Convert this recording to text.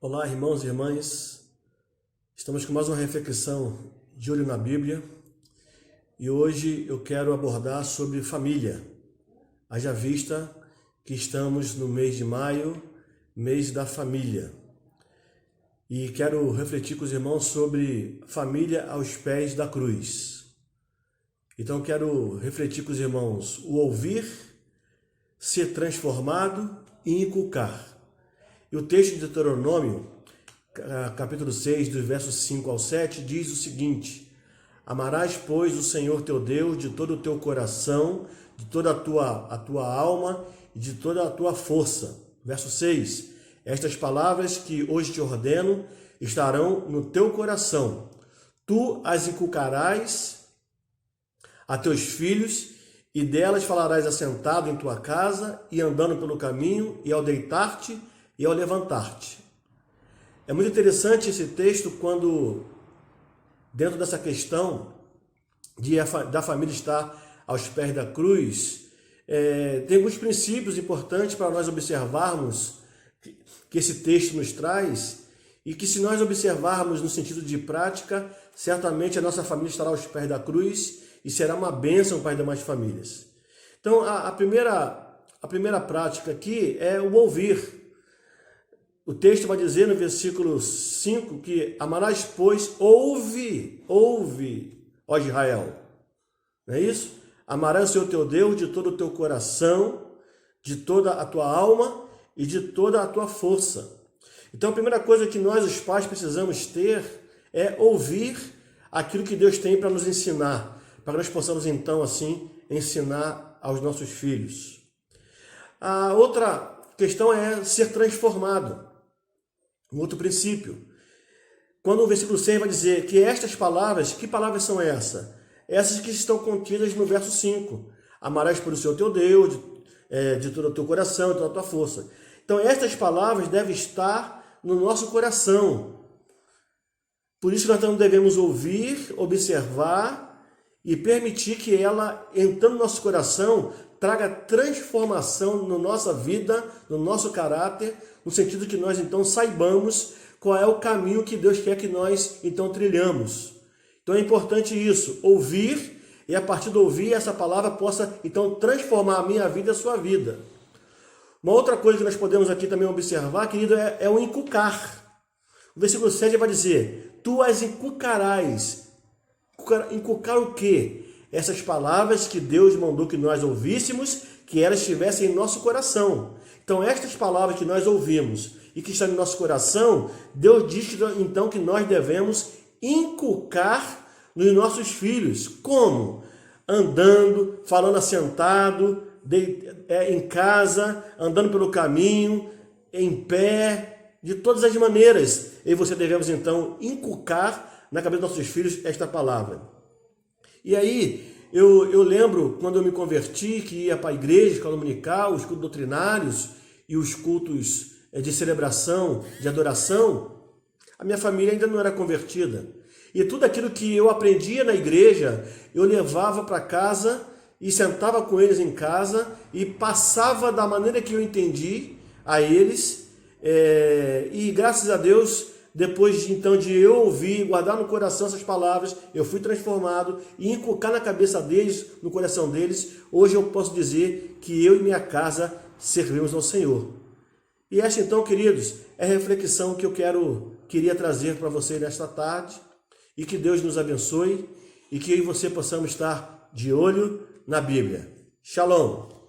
Olá, irmãos e irmãs. Estamos com mais uma reflexão de olho na Bíblia e hoje eu quero abordar sobre família. Haja vista que estamos no mês de maio, mês da família. E quero refletir com os irmãos sobre família aos pés da cruz. Então quero refletir com os irmãos o ouvir, ser transformado e inculcar. E o texto de Deuteronômio, capítulo 6, dos versos 5 ao 7, diz o seguinte: Amarás, pois, o Senhor teu Deus de todo o teu coração, de toda a tua alma e de toda a tua força. Verso 6, estas palavras que hoje te ordeno estarão no teu coração. Tu as inculcarás a teus filhos, e delas falarás assentado em tua casa e andando pelo caminho, e ao deitar-te e ao levantar-te. É muito interessante esse texto quando, dentro dessa questão da família estar aos pés da cruz, tem alguns princípios importantes para nós observarmos que esse texto nos traz e que, se nós observarmos no sentido de prática, certamente a nossa família estará aos pés da cruz e será uma bênção para as demais famílias. Então, a primeira prática aqui é o ouvir. O texto vai dizer no versículo 5 que amarás, pois, ouve, ó Israel. Não é isso? Amarás o Senhor teu Deus de todo o teu coração, de toda a tua alma e de toda a tua força. Então, a primeira coisa que nós, os pais, precisamos ter é ouvir aquilo que Deus tem para nos ensinar, para que nós possamos, então, assim, ensinar aos nossos filhos. A outra questão é ser transformado. Um outro princípio. Quando o versículo 6 vai dizer que estas palavras, que palavras são essas? Essas que estão contidas no verso 5. Amarás por o Senhor teu Deus, de todo o teu coração, de toda a tua força. Então, estas palavras devem estar no nosso coração. Por isso, nós não devemos ouvir, observar e permitir que ela, entrando no nosso coração, traga transformação na nossa vida, no nosso caráter, no sentido que nós, então, saibamos qual é o caminho que Deus quer que nós, então, trilhamos. Então, é importante isso, ouvir, e a partir de ouvir, essa palavra possa, então, transformar a minha vida e a sua vida. Uma outra coisa que nós podemos aqui também observar, querido, é o inculcar. O versículo 7 vai dizer, tu as inculcarás. Inculcar o quê? Essas palavras que Deus mandou que nós ouvíssemos, que elas estivessem em nosso coração. Então, estas palavras que nós ouvimos e que estão em nosso coração, Deus diz então que nós devemos inculcar nos nossos filhos. Como? Andando, falando assentado, em casa, andando pelo caminho, em pé, de todas as maneiras. E você devemos então inculcar na cabeça dos nossos filhos esta palavra. E aí, eu lembro quando eu me converti, que ia para a igreja, escola dominical, os cultos doutrinários e os cultos de celebração, de adoração, a minha família ainda não era convertida. E tudo aquilo que eu aprendia na igreja, eu levava para casa e sentava com eles em casa e passava da maneira que eu entendi a eles. E graças a Deus, depois então de eu ouvir, guardar no coração essas palavras, eu fui transformado e inculcar na cabeça deles, no coração deles. Hoje eu posso dizer que eu e minha casa servimos ao Senhor. E esta então, queridos, é a reflexão que eu queria trazer para você nesta tarde. E que Deus nos abençoe e que eu e você possamos estar de olho na Bíblia. Shalom!